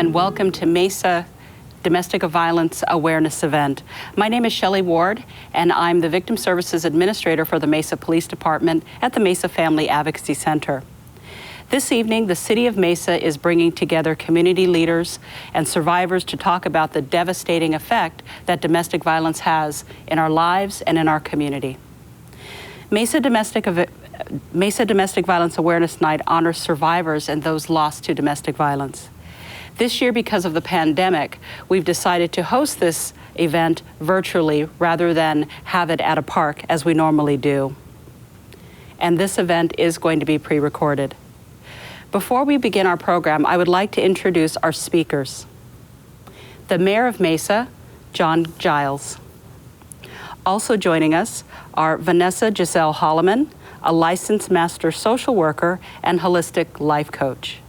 and welcome to Mesa Domestic Violence Awareness Event. My name is Shelly Ward, and I'm the Victim Services Administrator for the Mesa Police Department at the Mesa Family Advocacy Center. This evening, the City of Mesa is bringing together community leaders and survivors to talk about the devastating effect that domestic violence has in our lives and in our community. Mesa Domestic Violence Awareness Night honors survivors and those lost to domestic violence. This year, because of the pandemic, we've decided to host this event virtually rather than have it at a park as we normally do. And this event is going to be pre-recorded. Before we begin our program, I would like to introduce our speakers. The Mayor of Mesa, John Giles. Also joining us are VANESSA-GISSELE HOLLIMAN, a licensed master social worker and holistic life coach.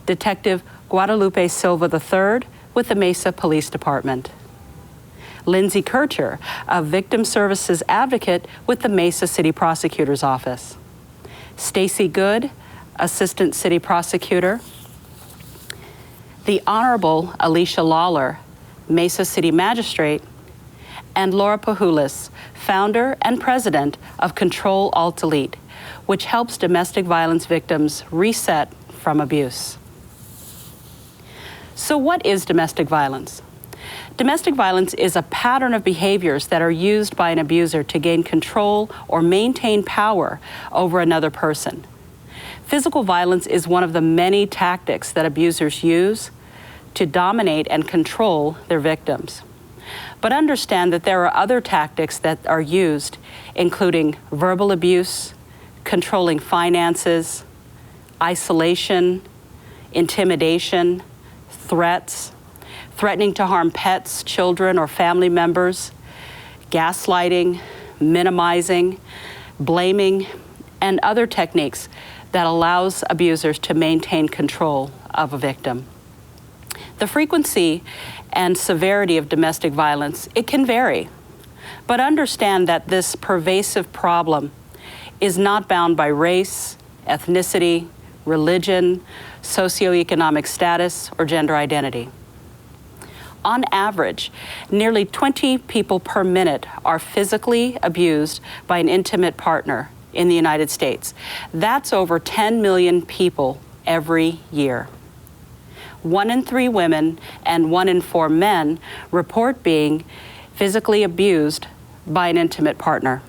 Detective Guadalupe Silva III with the Mesa Police Department. Lindsay Kircher, a victim services advocate with the Mesa City Prosecutor's Office. STACEY Good, Assistant City Prosecutor. The Honorable ALICIA LAWLER, Mesa City Magistrate, and Laura Pajulis, founder and president of Control Alt Delete, which helps domestic violence victims reset from abuse. So what is domestic violence? Domestic violence is a pattern of behaviors that are used by an abuser to gain control or maintain power over another person. Physical violence is one of the many tactics that abusers use to dominate and control their victims. But understand that there are other tactics that are used, including verbal abuse, controlling finances, isolation, intimidation, threats, threatening to harm pets, children, or family members, gaslighting, minimizing, blaming, and other techniques that allows abusers to maintain control of a victim. The frequency and severity of domestic violence, it can vary, but understand that this pervasive problem is not bound by race, ethnicity, religion, socioeconomic status, or gender identity. On average, nearly 20 people per minute are physically abused by an intimate partner in the United States. That's over 10 million people every year. 1 in 3 women and 1 in 4 men report being physically abused by an intimate partner.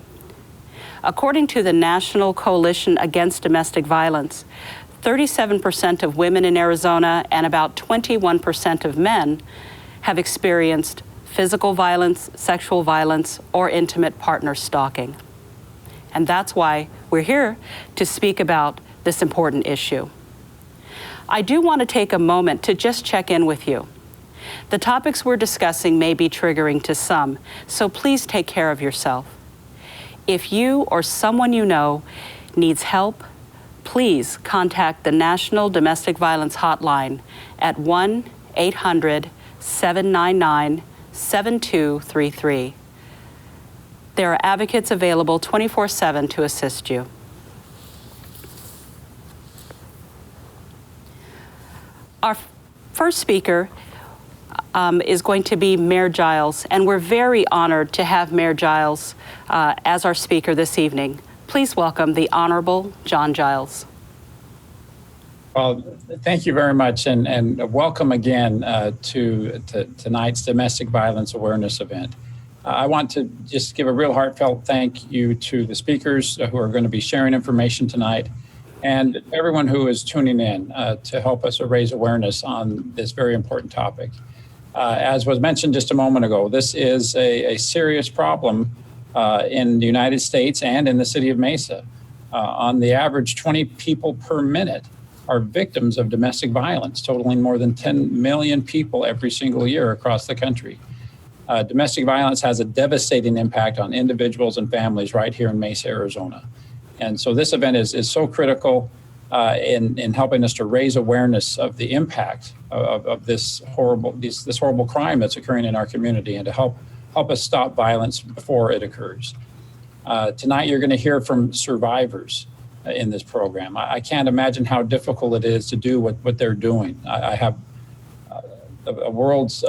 According to the National Coalition Against Domestic Violence, 37% of women in Arizona and about 21% of men have experienced physical violence, sexual violence, or intimate partner stalking. And that's why we're here to speak about this important issue. I do want to take a moment to just check in with you. The topics we're discussing may be triggering to some, so please take care of yourself. If you or someone you know needs help, please contact the National Domestic Violence Hotline at 1-800-799-7233. There are advocates available 24/7 to assist you. Our first speaker is going to be Mayor Giles, and we're very honored to have Mayor Giles as our speaker this evening. Please welcome the Honorable John Giles. Well, thank you very much, and welcome again to tonight's Domestic Violence Awareness event. I want to just give a real heartfelt thank you to the speakers who are going to be sharing information tonight, and everyone who is tuning in to help us raise awareness on this very important topic. As was mentioned just a moment ago, this is a serious problem in the United States and in the city of Mesa. On the average, 20 people per minute are victims of domestic violence, totaling more than 10 million people every single year across the country. Domestic violence has a devastating impact on individuals and families right here in Mesa, Arizona. And so this event is so critical in helping us to raise awareness of the impact of this horrible crime that's occurring in our community, and to help us stop violence before it occurs. Tonight, you're going to hear from survivors in this program. I can't imagine how difficult it is to do what they're doing. I have a world's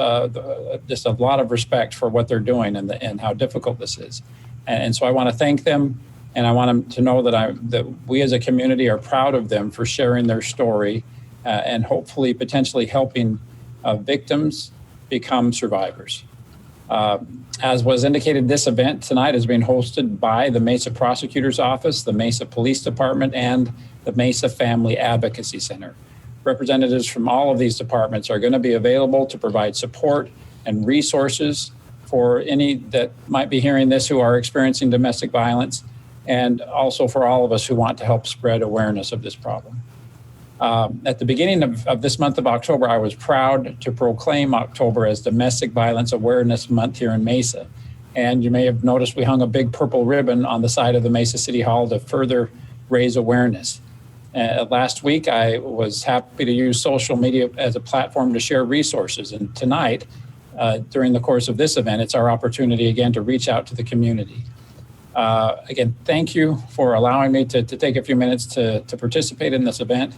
just a lot of respect for what they're doing and how difficult this is. And so I want to thank them, and I want them to know that we as a community are proud of them for sharing their story and hopefully potentially helping victims become survivors. As was indicated, this event tonight is being hosted by the Mesa Prosecutor's Office, the Mesa Police Department, and the Mesa Family Advocacy Center. Representatives from all of these departments are going to be available to provide support and resources for any that might be hearing this who are experiencing domestic violence, and also for all of us who want to help spread awareness of this problem. At the beginning of this month of October, I was proud to proclaim October as Domestic Violence Awareness Month here in Mesa. And you may have noticed we hung a big purple ribbon on the side of the Mesa City Hall to further raise awareness. Last week, I was happy to use social media as a platform to share resources. And tonight, during the course of this event, it's our opportunity again to reach out to the community. Again, thank you for allowing me to take a few minutes to participate in this event.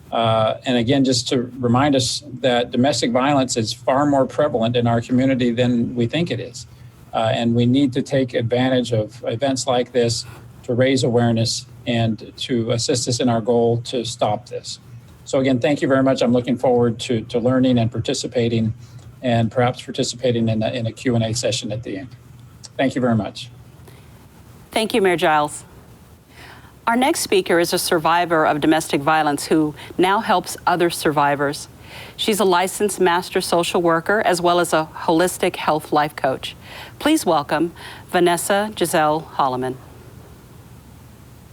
And again, just to remind us that domestic violence is far more prevalent in our community than we think it is. And we need to take advantage of events like this to raise awareness and to assist us in our goal to stop this. So again, thank you very much. I'm looking forward to learning and participating, and perhaps participating in a Q&A session at the end. Thank you very much. Thank you, Mayor Giles. Our next speaker is a survivor of domestic violence who now helps other survivors. She's a licensed master social worker as well as a holistic health life coach. Please welcome VANESSA-GISSELE Holliman.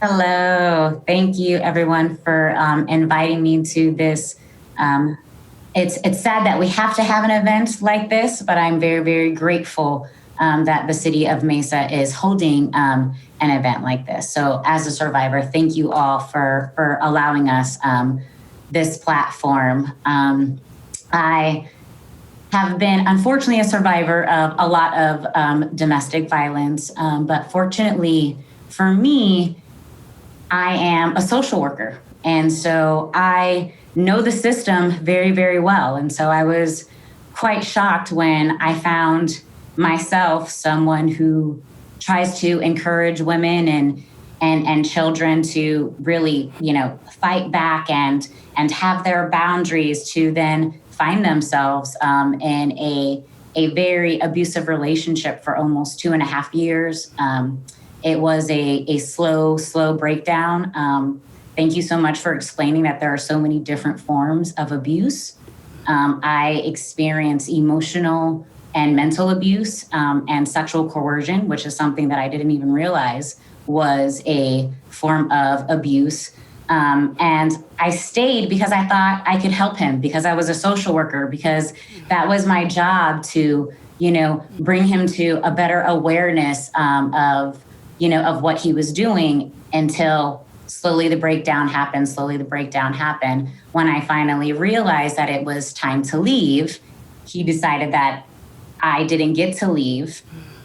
Hello, thank you everyone for inviting me to this. It's sad that we have to have an event like this, but I'm very, very grateful that the city of Mesa is holding an event like this. So as a survivor, thank you all for allowing us this platform. I have been, unfortunately, a survivor of a lot of domestic violence, but fortunately for me, I am a social worker. And so I know the system very, very well. And so I was quite shocked when I found myself someone who tries to encourage women and children to really, fight back and have their boundaries, to then find themselves in a very abusive relationship for almost 2.5 years. It was a slow breakdown. Thank you so much for explaining that there are so many different forms of abuse. I experienced emotional and mental abuse and sexual coercion, which is something that I didn't even realize was a form of abuse. And I stayed because I thought I could help him, because I was a social worker, because that was my job to, bring him to a better awareness of what he was doing, until slowly the breakdown happened. When I finally realized that it was time to leave, he decided that I didn't get to leave.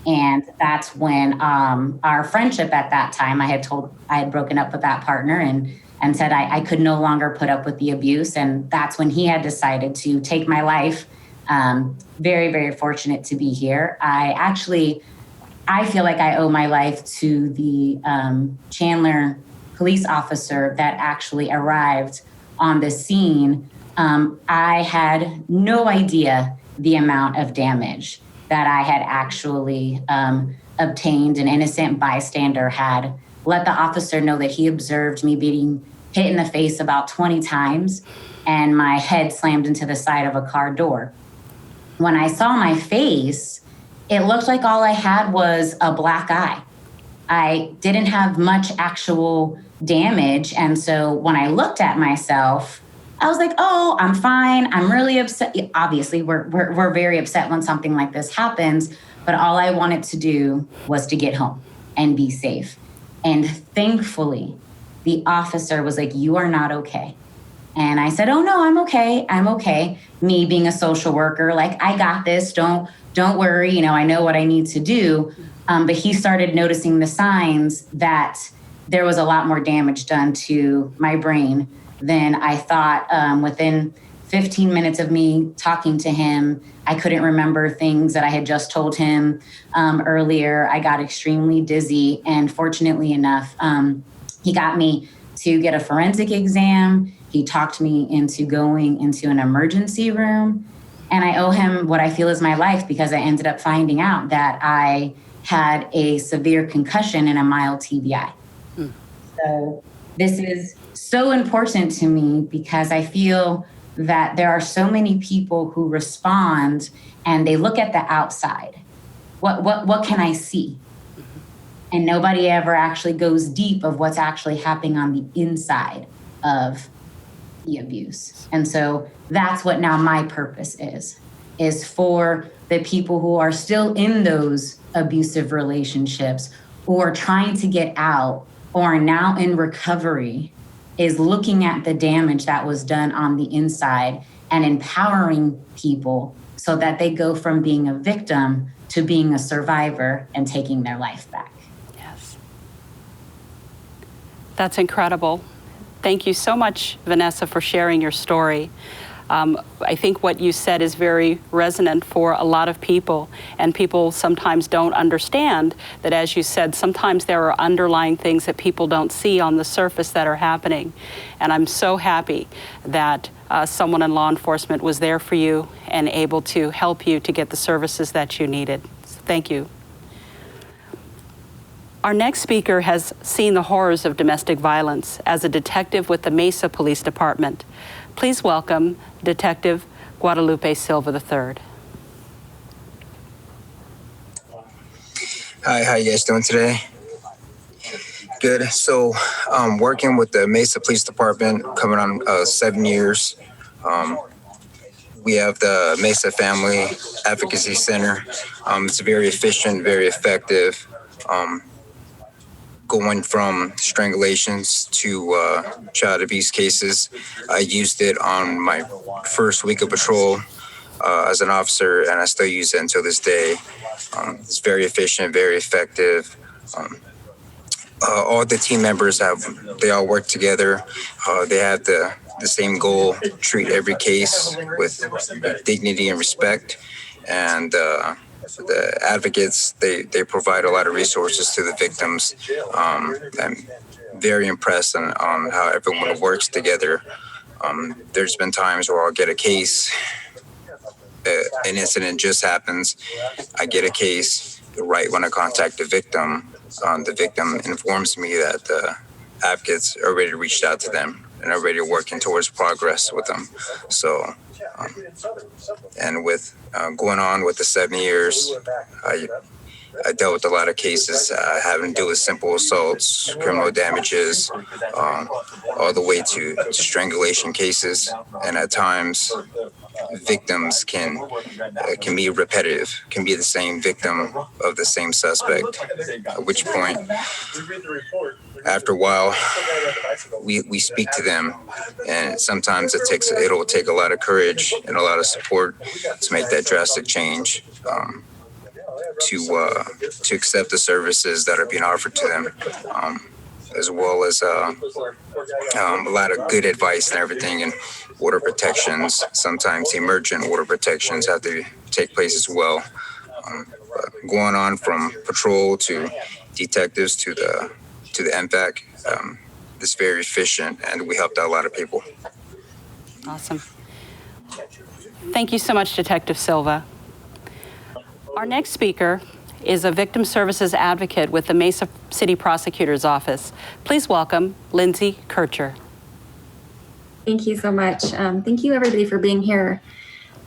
And that's when our friendship at that time, I had broken up with that partner and said I could no longer put up with the abuse. And that's when he had decided to take my life. Very, very fortunate to be here. I feel like I owe my life to the Chandler police officer that actually arrived on the scene. I had no idea the amount of damage that I had actually obtained. An innocent bystander had let the officer know that he observed me being hit in the face about 20 times and my head slammed into the side of a car door. When I saw my face, it looked like all I had was a black eye. I didn't have much actual damage. And so when I looked at myself, I was like, oh, I'm fine. I'm really upset. Obviously, we're very upset when something like this happens, but all I wanted to do was to get home and be safe. And thankfully, the officer was like, you are not okay. And I said, oh no, I'm okay. Me being a social worker, like, I got this, don't worry, I know what I need to do. But he started noticing the signs that there was a lot more damage done to my brain than I thought. Within 15 minutes of me talking to him, I couldn't remember things that I had just told him earlier. I got extremely dizzy, and fortunately enough, he got me to get a forensic exam. He talked me into going into an emergency room, and I owe him what I feel is my life, because I ended up finding out that I had a severe concussion and a mild TBI. So this is so important to me, because I feel that there are so many people who respond and they look at the outside. What can I see? And nobody ever actually goes deep of what's actually happening on the inside of the abuse. And so that's what now my purpose is for the people who are still in those abusive relationships or trying to get out or are now in recovery, is looking at the damage that was done on the inside and empowering people so that they go from being a victim to being a survivor and taking their life back. Yes. That's incredible. Thank you so much, Vanessa, for sharing your story. I think what you said is very resonant for a lot of people, and people sometimes don't understand that, as you said, sometimes there are underlying things that people don't see on the surface that are happening. And I'm so happy that someone in law enforcement was there for you and able to help you to get the services that you needed. Thank you. Our next speaker has seen the horrors of domestic violence as a detective with the Mesa Police Department. Please welcome Detective Guadalupe Silva III. Hi, how you guys doing today? Good. So, working with the Mesa Police Department, coming on 7 years. We have the Mesa Family Advocacy Center. It's very efficient, very effective. Going from strangulations to child abuse cases. I used it on my first week of patrol as an officer, and I still use it until this day. It's very efficient, very effective. All the team members they all work together. They have the same goal: treat every case with dignity and respect. And the advocates, they provide a lot of resources to the victims. I'm very impressed on how everyone works together. There's been times where I'll get a case, an incident just happens, I get a case, right when I contact the victim informs me that the advocates already reached out to them and already working towards progress with them. So, and with going on with the 7 years, I dealt with a lot of cases having to do with simple assaults, criminal damages, all the way to strangulation cases. And at times, victims can be repetitive, can be the same victim of the same suspect, at which point, after a while, we speak to them, and sometimes it'll take a lot of courage and a lot of support to make that drastic change, to accept the services that are being offered to them, as well as a lot of good advice and everything, and water protections. Sometimes emergent water protections have to take place as well. Going on from patrol to detectives to the MVAC, it's very efficient, and we helped out a lot of people. Awesome. Thank you so much, Detective Silva. Our next speaker is a victim services advocate with the Mesa City Prosecutor's Office. Please welcome Lindsay Kircher. Thank you so much. Thank you, everybody, for being here.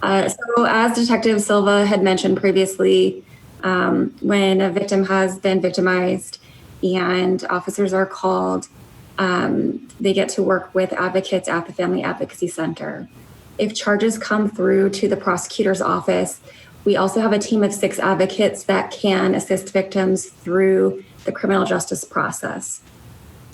So as Detective Silva had mentioned previously, when a victim has been victimized and officers are called, they get to work with advocates at the Family Advocacy Center. If charges come through to the prosecutor's office, we also have a team of 6 advocates that can assist victims through the criminal justice process.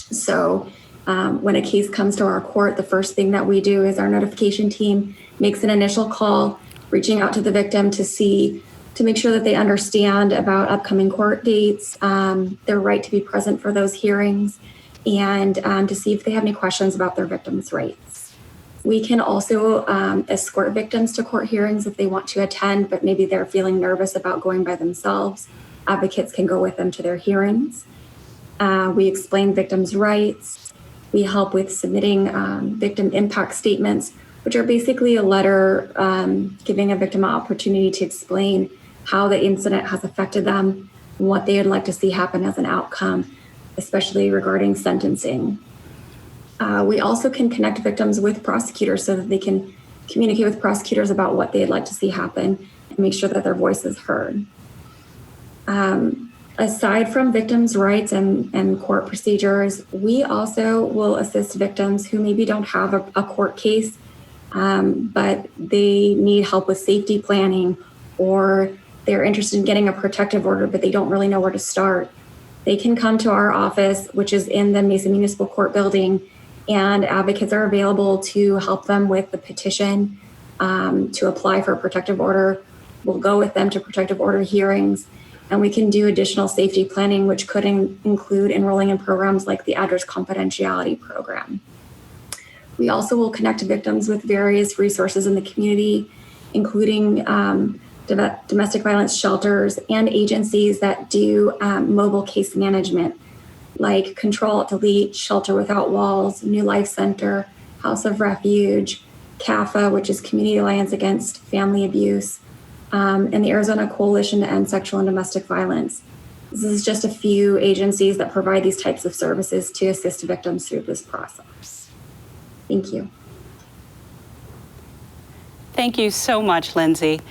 So when a case comes to our court, the first thing that we do is our notification team makes an initial call, reaching out to the victim to make sure that they understand about upcoming court dates, their right to be present for those hearings, and to see if they have any questions about their victim's rights. We can also escort victims to court hearings if they want to attend, but maybe they're feeling nervous about going by themselves. Advocates can go with them to their hearings. We explain victims' rights. We help with submitting victim impact statements, which are basically a letter giving a victim an opportunity to explain how the incident has affected them and what they would like to see happen as an outcome, especially regarding sentencing. We also can connect victims with prosecutors so that they can communicate with prosecutors about what they'd like to see happen and make sure that their voice is heard. Aside from victims' rights and court procedures, we also will assist victims who maybe don't have a court case, but they need help with safety planning, or they're interested in getting a protective order, but they don't really know where to start. They can come to our office, which is in the Mesa Municipal Court building, and advocates are available to help them with the petition to apply for a protective order. We'll go with them to protective order hearings, and we can do additional safety planning, which could include enrolling in programs like the Address Confidentiality Program. We also will connect victims with various resources in the community, including domestic violence shelters and agencies that do mobile case management, like Control Alt Delete, Shelter Without Walls, New Life Center, House of Refuge, CAFA, which is Community Alliance Against Family Abuse, and the Arizona Coalition to End Sexual and Domestic Violence. This is just a few agencies that provide these types of services to assist victims through this process. Thank you. Thank you so much, Lindsay.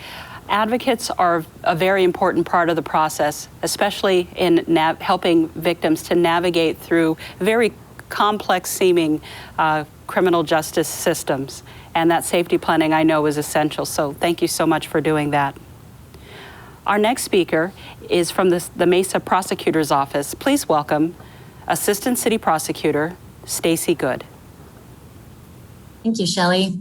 Advocates are a very important part of the process, especially in helping victims to navigate through very complex seeming criminal justice systems. And that safety planning, I know, is essential. So thank you so much for doing that. Our next speaker is from the Mesa Prosecutor's Office. Please welcome Assistant City Prosecutor Stacey Good. Thank you, Shelly.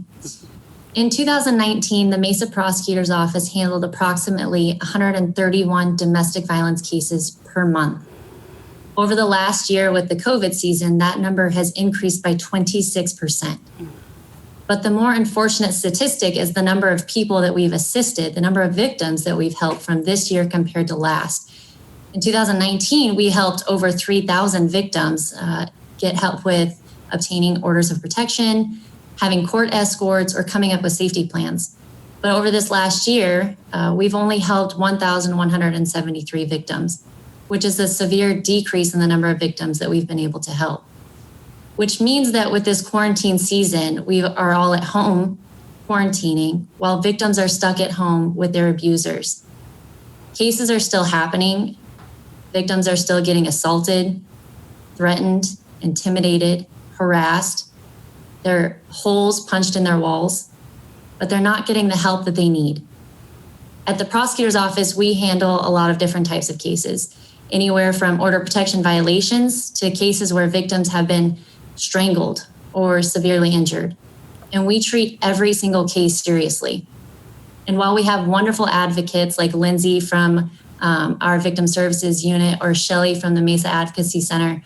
In 2019, the Mesa Prosecutor's Office handled approximately 131 domestic violence cases per month. Over the last year with the COVID season, that number has increased by 26%. But the more unfortunate statistic is the number of people that we've assisted, the number of victims that we've helped from this year compared to last. In 2019, we helped over 3,000 victims get help with obtaining orders of protection, having court escorts, or coming up with safety plans. But over this last year, we've only helped 1,173 victims, which is a severe decrease in the number of victims that we've been able to help. Which means that with this quarantine season, we are all at home quarantining while victims are stuck at home with their abusers. Cases are still happening. Victims are still getting assaulted, threatened, intimidated, harassed. There are holes punched in their walls, but they're not getting the help that they need. At the prosecutor's office, we handle a lot of different types of cases, anywhere from order of protection violations to cases where victims have been strangled or severely injured. And we treat every single case seriously. And while we have wonderful advocates like Lindsay from our Victim Services Unit or Shelly from the Mesa Advocacy Center,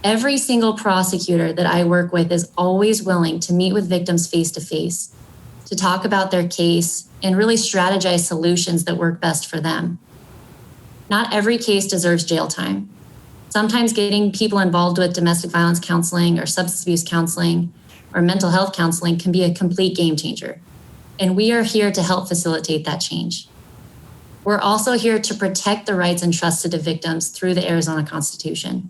every single prosecutor that I work with is always willing to meet with victims face-to-face, to talk about their case and really strategize solutions that work best for them. Not every case deserves jail time. Sometimes getting people involved with domestic violence counseling or substance abuse counseling or mental health counseling can be a complete game changer. And we are here to help facilitate that change. We're also here to protect the rights entrusted to victims through the Arizona Constitution,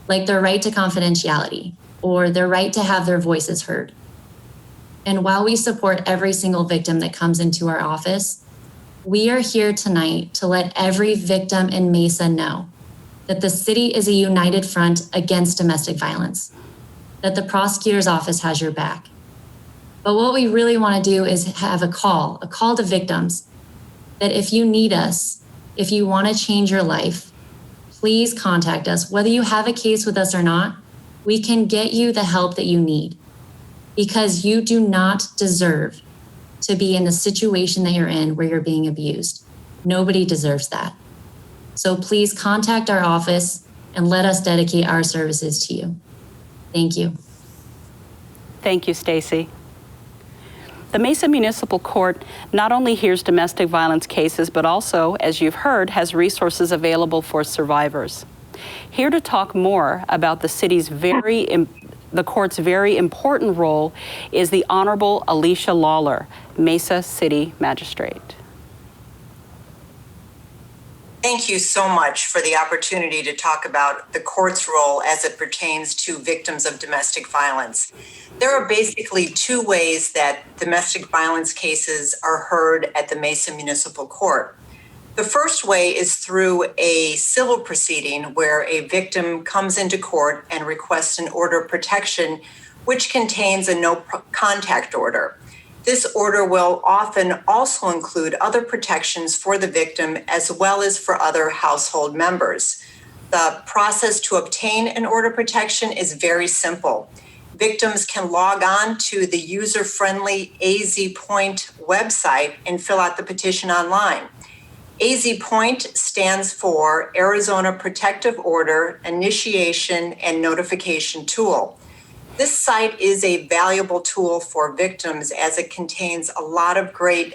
like their right to confidentiality or their right to have their voices heard. And while we support every single victim that comes into our office, we are here tonight to let every victim in Mesa know that the city is a united front against domestic violence, that the prosecutor's office has your back. But what we really want to do is have a call to victims, that if you need us, if you want to change your life, please contact us. Whether you have a case with us or not, we can get you the help that you need, because you do not deserve to be in the situation that you're in where you're being abused. Nobody deserves that. So please contact our office and let us dedicate our services to you. Thank you. Thank you, Stacey. The Mesa Municipal Court not only hears domestic violence cases, but also, as you've heard, has resources available for survivors. Here to talk more about the court's very important role is the Honorable ALICIA LAWLER, Mesa City Magistrate. Thank you so much for the opportunity to talk about the court's role as it pertains to victims of domestic violence. There are basically two ways that domestic violence cases are heard at the Mesa Municipal Court. The first way is through a civil proceeding where a victim comes into court and requests an order of protection, which contains a no contact order. This order will often also include other protections for the victim as well as for other household members. The process to obtain an order of protection is very simple. Victims can log on to the user-friendly AZ Point website and fill out the petition online. AZ Point stands for Arizona Protective Order Initiation and Notification Tool. This site is a valuable tool for victims as it contains a lot of great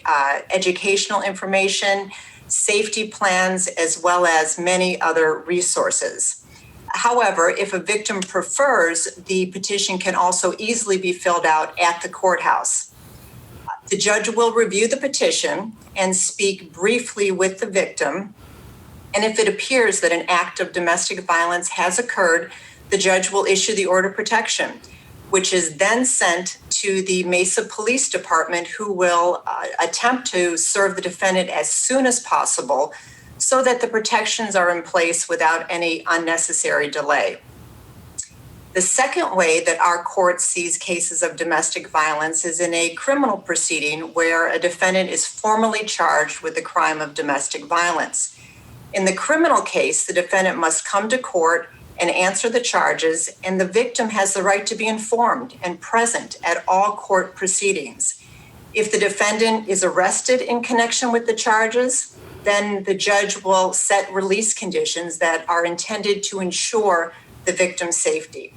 educational information, safety plans, as well as many other resources. However, if a victim prefers, the petition can also easily be filled out at the courthouse. The judge will review the petition and speak briefly with the victim. And if it appears that an act of domestic violence has occurred, the judge will issue the order of protection, which is then sent to the Mesa Police Department, who will attempt to serve the defendant as soon as possible so that the protections are in place without any unnecessary delay. The second way that our court sees cases of domestic violence is in a criminal proceeding where a defendant is formally charged with the crime of domestic violence. In the criminal case, the defendant must come to court and answer the charges, and the victim has the right to be informed and present at all court proceedings. If the defendant is arrested in connection with the charges, then the judge will set release conditions that are intended to ensure the victim's safety.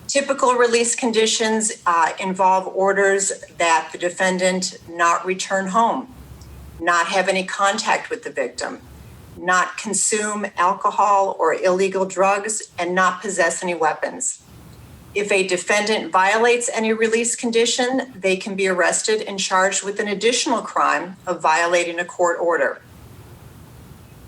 Typical release conditions involve orders that the defendant not return home, not have any contact with the victim, not consume alcohol or illegal drugs, and not possess any weapons. If a defendant violates any release condition, they can be arrested and charged with an additional crime of violating a court order.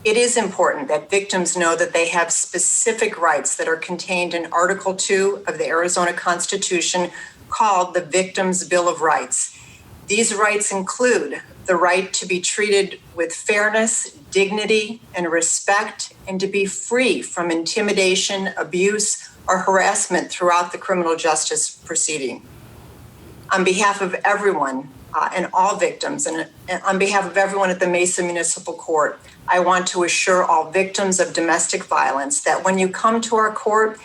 It is important that victims know that they have specific rights that are contained in Article 2 of the Arizona Constitution called the Victim's Bill of Rights. These rights include the right to be treated with fairness, dignity, and respect, and to be free from intimidation, abuse, or harassment throughout the criminal justice proceeding. On behalf of everyone and all victims, and on behalf of everyone at the Mesa Municipal Court, I want to assure all victims of domestic violence that when you come to our court,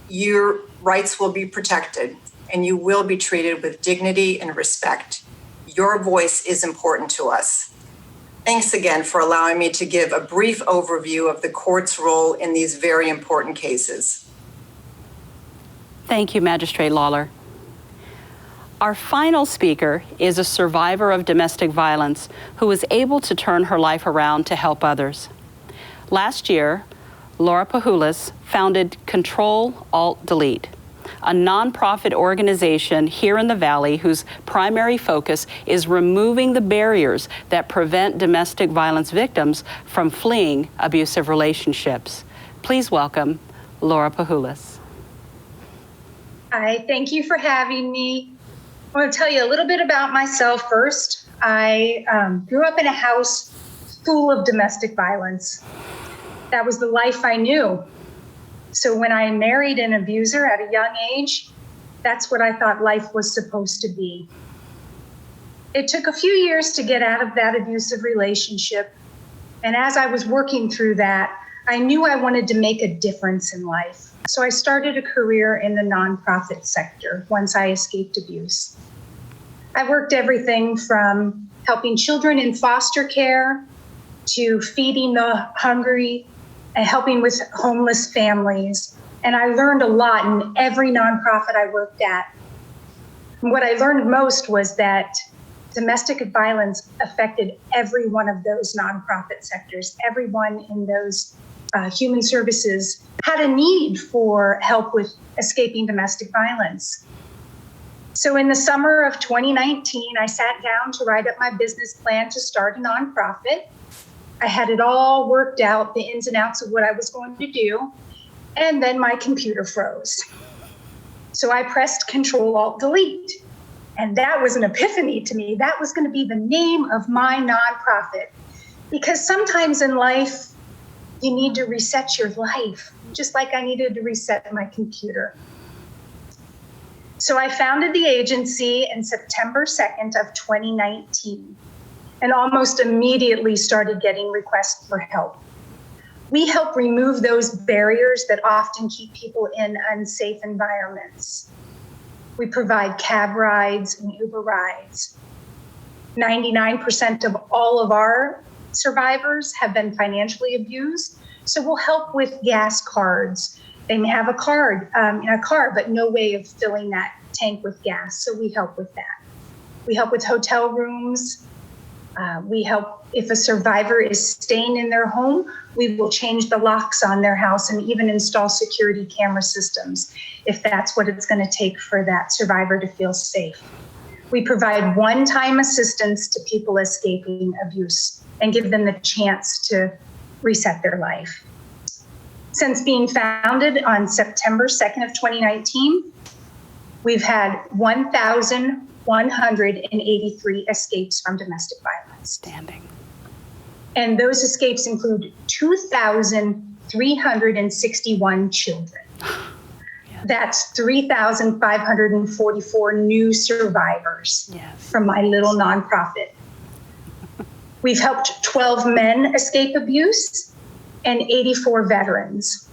your rights will be protected and you will be treated with dignity and respect. Your voice is important to us. Thanks again for allowing me to give a brief overview of the court's role in these very important cases. Thank you, Magistrate Lawler. Our final speaker is a survivor of domestic violence who was able to turn her life around to help others. Last year, Laura Pajulis founded Control, Alt, Delete, a nonprofit organization here in the Valley whose primary focus is removing the barriers that prevent domestic violence victims from fleeing abusive relationships. Please welcome Laura Pajulis. Hi, thank you for having me. I want to tell you a little bit about myself first. I grew up in a house full of domestic violence. That was the life I knew. So when I married an abuser at a young age, that's what I thought life was supposed to be. It took a few years to get out of that abusive relationship. And as I was working through that, I knew I wanted to make a difference in life. So I started a career in the nonprofit sector once I escaped abuse. I worked everything from helping children in foster care to feeding the hungry and helping with homeless families. And I learned a lot in every nonprofit I worked at. What I learned most was that domestic violence affected every one of those nonprofit sectors. Everyone in those human services had a need for help with escaping domestic violence. So in the summer of 2019, I sat down to write up my business plan to start a nonprofit. I had it all worked out, the ins and outs of what I was going to do, and then my computer froze. So I pressed Control-Alt-Delete, and that was an epiphany to me. That was going to be the name of my nonprofit, because sometimes in life, you need to reset your life, just like I needed to reset my computer. So I founded the agency in September 2nd of 2019, and almost immediately started getting requests for help. We help remove those barriers that often keep people in unsafe environments. We provide cab rides and Uber rides. 99% of all of our survivors have been financially abused, so we'll help with gas cards. They may have a card in a car, but no way of filling that tank with gas, so we help with that. We help with hotel rooms. We help if a survivor is staying in their home, we will change the locks on their house and even install security camera systems if that's what it's going to take for that survivor to feel safe. We provide one-time assistance to people escaping abuse and give them the chance to reset their life. Since being founded on September 2nd of 2019, we've had 1,183 escapes from domestic violence. Standing. And those escapes include 2,361 children. That's 3,544 new survivors from my little nonprofit. We've helped 12 men escape abuse and 84 veterans.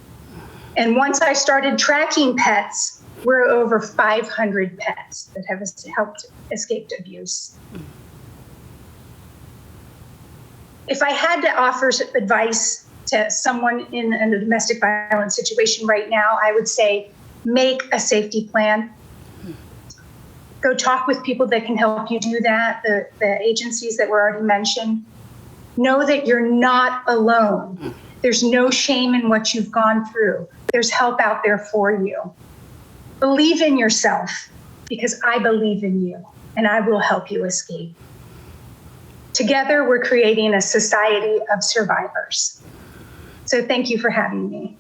And once I started tracking pets, we're over 500 pets that have helped escape abuse. If I had to offer advice to someone in a domestic violence situation right now, I would say, make a safety plan. Go talk with people that can help you do that, the agencies that were already mentioned. Know that you're not alone. There's no shame in what you've gone through. There's help out there for you. Believe in yourself, because I believe in you, and I will help you escape. Together, we're creating a society of survivors. So thank you for having me.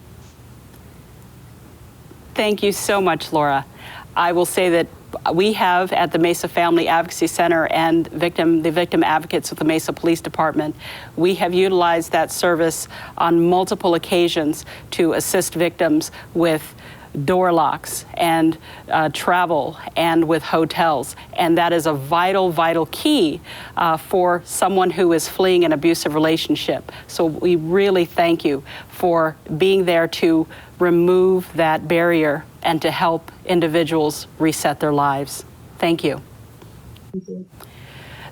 Thank you so much, Laura. I will say that we have at the Mesa Family Advocacy Center and the victim advocates with the Mesa Police Department, we have utilized that service on multiple occasions to assist victims with door locks and travel and with hotels. And that is a vital, vital key for someone who is fleeing an abusive relationship. So we really thank you for being there to remove that barrier and to help individuals reset their lives. Thank you. Thank you.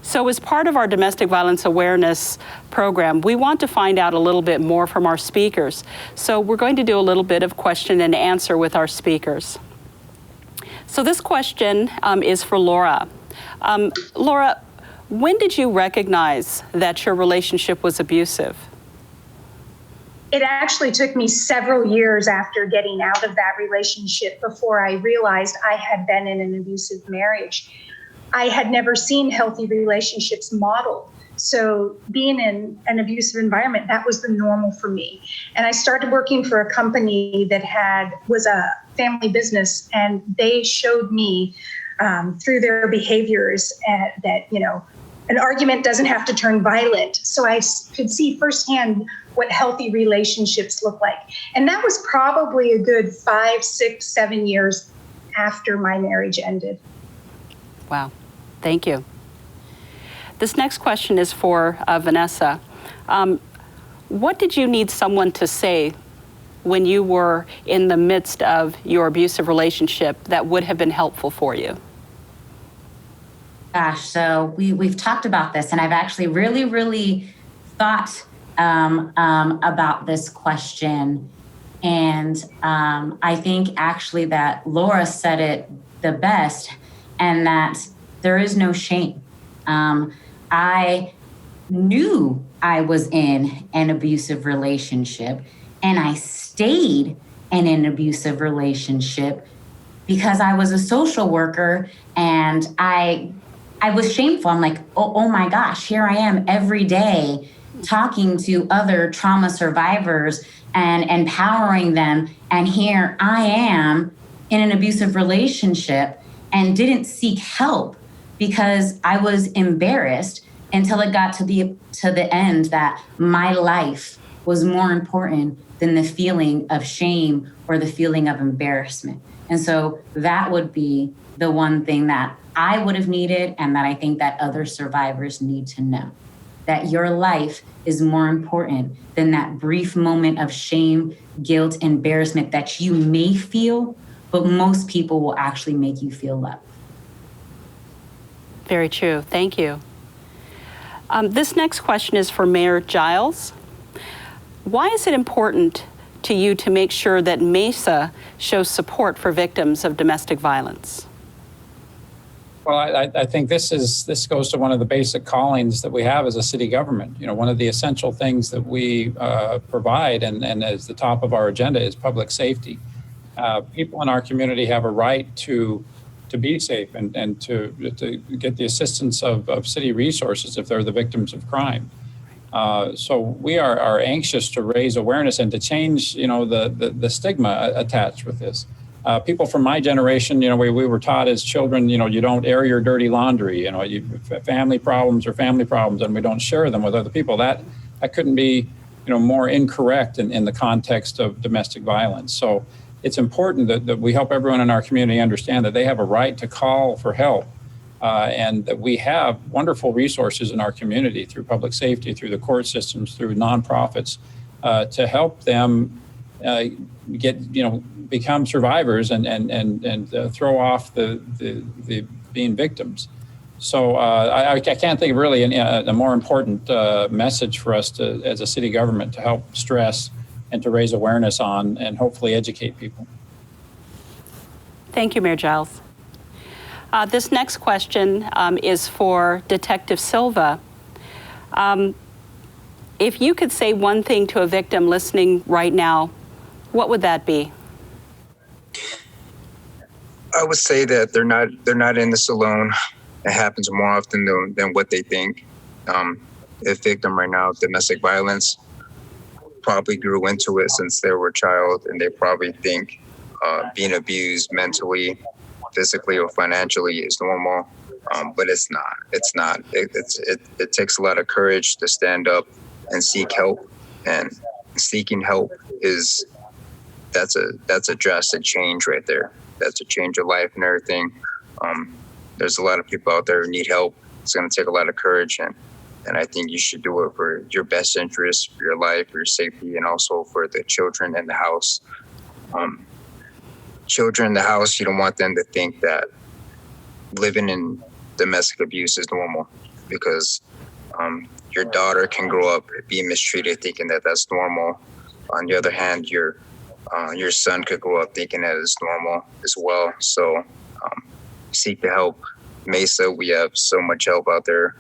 So as part of our domestic violence awareness program, we want to find out a little bit more from our speakers. So we're going to do a little bit of question and answer with our speakers. So this question is for Laura. Laura, when did you recognize that your relationship was abusive? It actually took me several years after getting out of that relationship before I realized I had been in an abusive marriage. I had never seen healthy relationships modeled. So being in an abusive environment, that was the normal for me. And I started working for a company that was a family business, and they showed me through their behaviors that, an argument doesn't have to turn violent. So I could see firsthand what healthy relationships look like. And that was probably a good 5, 6, 7 years after my marriage ended. Wow, thank you. This next question is for Vanessa. What did you need someone to say when you were in the midst of your abusive relationship that would have been helpful for you? Gosh, so we've talked about this, and I've actually really thought about this question. And I think actually that Laura said it the best. and that there is no shame. I knew I was in an abusive relationship, and I stayed in an abusive relationship because I was a social worker, and I was shameful. I'm like, oh my gosh, here I am every day talking to other trauma survivors and empowering them. And here I am in an abusive relationship and didn't seek help because I was embarrassed until it got to the end that my life was more important than the feeling of shame or the feeling of embarrassment. And so that would be the one thing that I would have needed, and that I think that other survivors need to know, that your life is more important than that brief moment of shame, guilt, embarrassment that you may feel, but most people will actually make you feel loved. Very true. Thank you. This next question is for Mayor Giles. Why is it important to you to make sure that Mesa shows support for victims of domestic violence? Well, I think this goes to one of the basic callings that we have as a city government. You know, one of the essential things that we provide and as the top of our agenda is public safety. People in our community have a right to be safe and to get the assistance of city resources if they're the victims of crime. So we are anxious to raise awareness and to change, you know, the stigma attached with this. People from my generation, you know, we were taught as children, you know, you don't air your dirty laundry, you know, family problems are family problems, and we don't share them with other people. That couldn't be, you know, more incorrect in the context of domestic violence. So it's important that we help everyone in our community understand that they have a right to call for help, and that we have wonderful resources in our community through public safety, through the court systems, through nonprofits, to help them become survivors and throw off the being victims. So I can't think of really a more important message for us as a city government to help stress and to raise awareness on and hopefully educate people. Thank you, Mayor Giles. This next question is for Detective Silva. If you could say one thing to a victim listening right now, what would that be? I would say that they're not in this alone. It happens more often than what they think. A victim right now of domestic violence probably grew into it since they were a child, and they probably think being abused mentally, physically, or financially is normal, but it's not. It's not. It takes a lot of courage to stand up and seek help, and seeking help that's a drastic change right there. That's a change of life and everything. There's a lot of people out there who need help. It's going to take a lot of courage, and I think you should do it for your best interest, for your life, for your safety, and also for the children in the house. Children in the house, you don't want them to think that living in domestic abuse is normal, because your daughter can grow up being mistreated thinking that that's normal. On the other hand, your son could grow up thinking that it's normal as well. So seek the help. Mesa, we have so much help out there.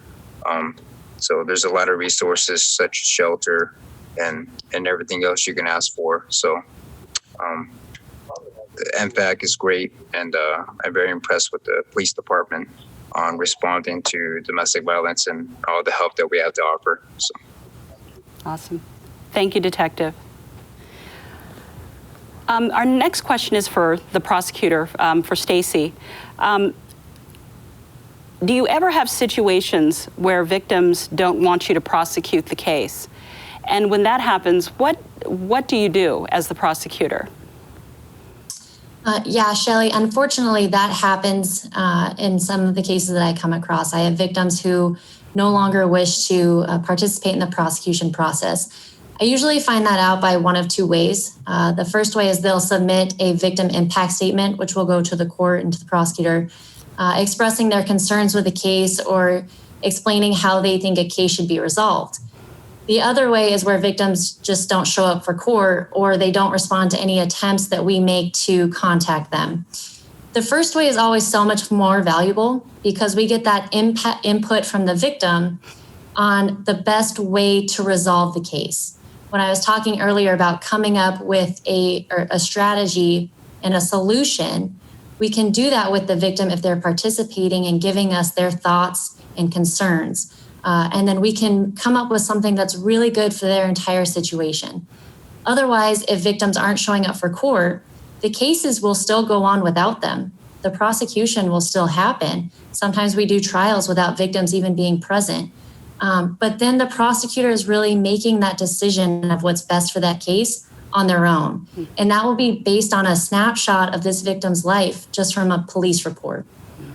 So there's a lot of resources such as shelter and everything else you can ask for. So the MFAC is great, and I'm very impressed with the police department on responding to domestic violence and all the help that we have to offer. So. Awesome. Thank you, Detective. Our next question is for the prosecutor, for Stacey. Do you ever have situations where victims don't want you to prosecute the case? And when that happens, what do you do as the prosecutor? Yeah, Shelly, unfortunately, that happens in some of the cases that I come across. I have victims who no longer wish to participate in the prosecution process. I usually find that out by one of two ways. The first way is they'll submit a victim impact statement, which will go to the court and to the prosecutor, expressing their concerns with the case or explaining how they think a case should be resolved. The other way is where victims just don't show up for court, or they don't respond to any attempts that we make to contact them. The first way is always so much more valuable because we get that input from the victim on the best way to resolve the case. When I was talking earlier about coming up with a strategy and a solution, we can do that with the victim if they're participating and giving us their thoughts and concerns. And then we can come up with something that's really good for their entire situation. Otherwise, if victims aren't showing up for court, the cases will still go on without them. The prosecution will still happen. Sometimes we do trials without victims even being present. But then the prosecutor is really making that decision of what's best for that case on their own. And that will be based on a snapshot of this victim's life just from a police report.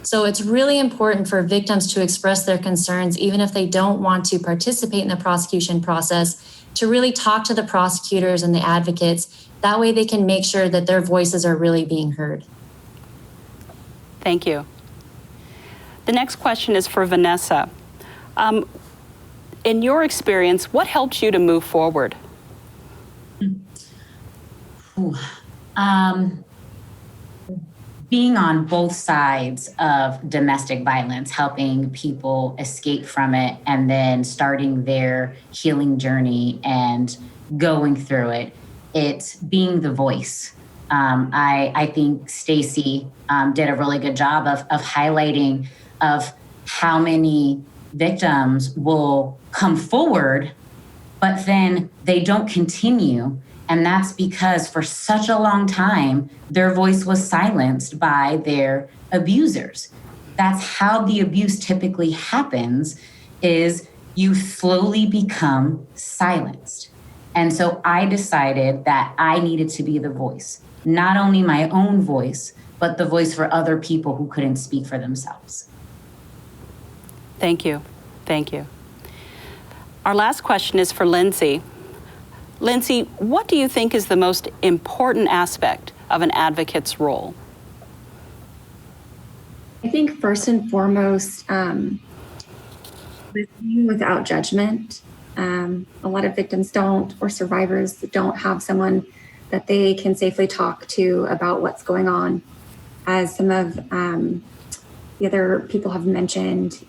So it's really important for victims to express their concerns, even if they don't want to participate in the prosecution process, to really talk to the prosecutors and the advocates. That way they can make sure that their voices are really being heard. Thank you. The next question is for Vanessa. In your experience, what helped you to move forward? Being on both sides of domestic violence, helping people escape from it, and then starting their healing journey and going through it. It's being the voice. I think STACEY did a really good job of highlighting of how many victims will come forward, but then they don't continue. And that's because for such a long time, their voice was silenced by their abusers. That's how the abuse typically happens, is you slowly become silenced. And so I decided that I needed to be the voice, not only my own voice, but the voice for other people who couldn't speak for themselves. Thank you. Thank you. Our last question is for Lindsay. Lindsay, what do you think is the most important aspect of an advocate's role? I think first and foremost, listening without judgment. A lot of victims don't, or survivors don't have someone that they can safely talk to about what's going on. As some of the other people have mentioned,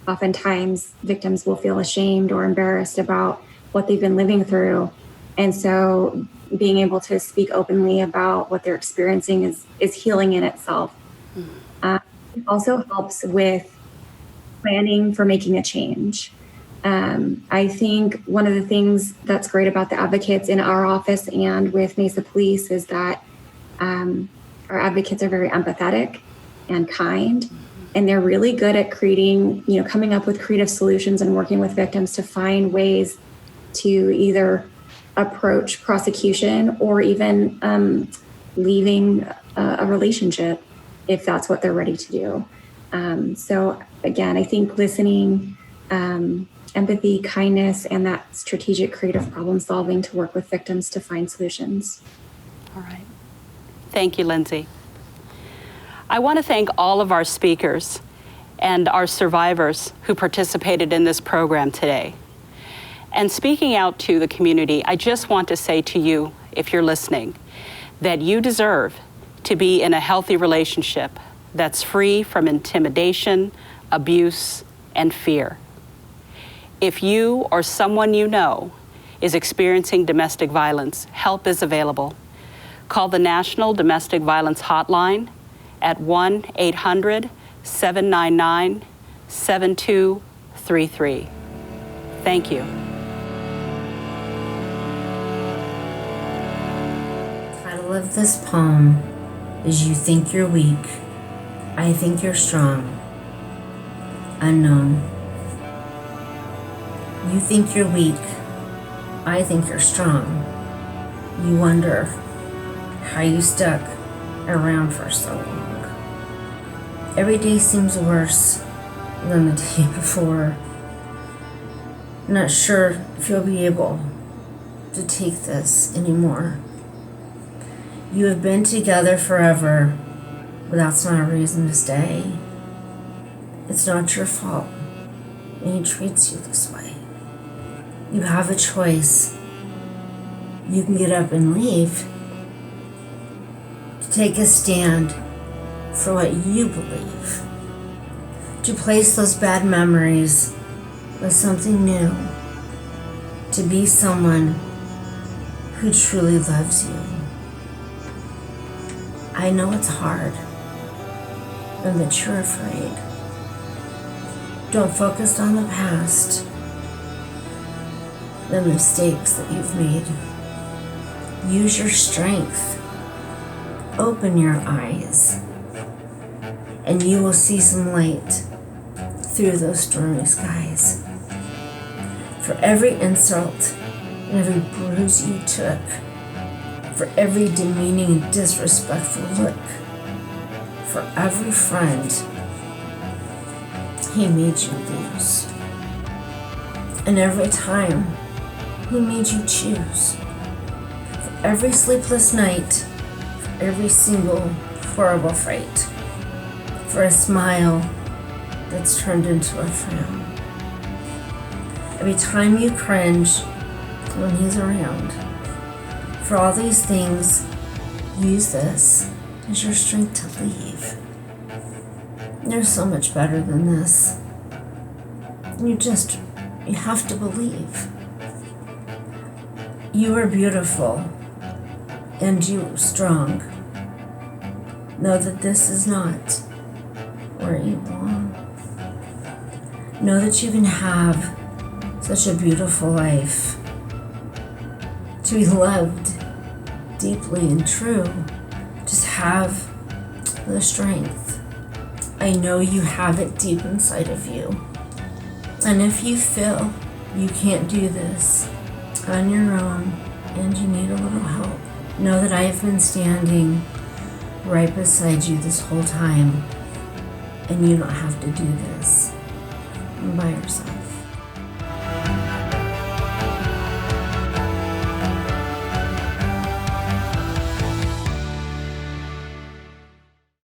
oftentimes victims will feel ashamed or embarrassed about what they've been living through. And so being able to speak openly about what they're experiencing is healing in itself. It also helps with planning for making a change. I think one of the things that's great about the advocates in our office and with Mesa Police is that our advocates are very empathetic and kind, and they're really good at creating, coming up with creative solutions and working with victims to find ways to either approach prosecution or even leaving a relationship if that's what they're ready to do. So again, I think listening, empathy, kindness, and that strategic creative problem solving to work with victims to find solutions. All right. Thank you, Lindsay. I want to thank all of our speakers and our survivors who participated in this program today. And speaking out to the community, I just want to say to you, if you're listening, that you deserve to be in a healthy relationship that's free from intimidation, abuse, and fear. If you or someone you know is experiencing domestic violence, help is available. Call the National Domestic Violence Hotline at 1-800-799-7233. Thank you. The title of this poem is You Think You're Weak, I Think You're Strong. Unknown. You think you're weak, I think you're strong. You wonder how you stuck around for so long. Every day seems worse than the day before. Not sure if you'll be able to take this anymore. You have been together forever, but that's not a reason to stay. It's not your fault, and he treats you this way. You have a choice. You can get up and leave, to take a stand for what you believe. To replace those bad memories with something new. To be someone who truly loves you. I know it's hard and that you're afraid. Don't focus on the past, the mistakes that you've made. Use your strength. Open your eyes, and you will see some light through those stormy skies. For every insult and every bruise you took, for every demeaning and disrespectful look, for every friend he made you lose, and every time he made you choose, for every sleepless night, for every single horrible fight, for a smile that's turned into a frown, every time you cringe when he's around. For all these things, use this as your strength to leave. You're so much better than this. You have to believe. You are beautiful and you are strong. Know that this is not where you belong. Know that you can have such a beautiful life. To be loved deeply and true. Just have the strength. I know you have it deep inside of you. And if you feel you can't do this on your own and you need a little help, know that I have been standing right beside you this whole time, and you don't have to do this by yourself.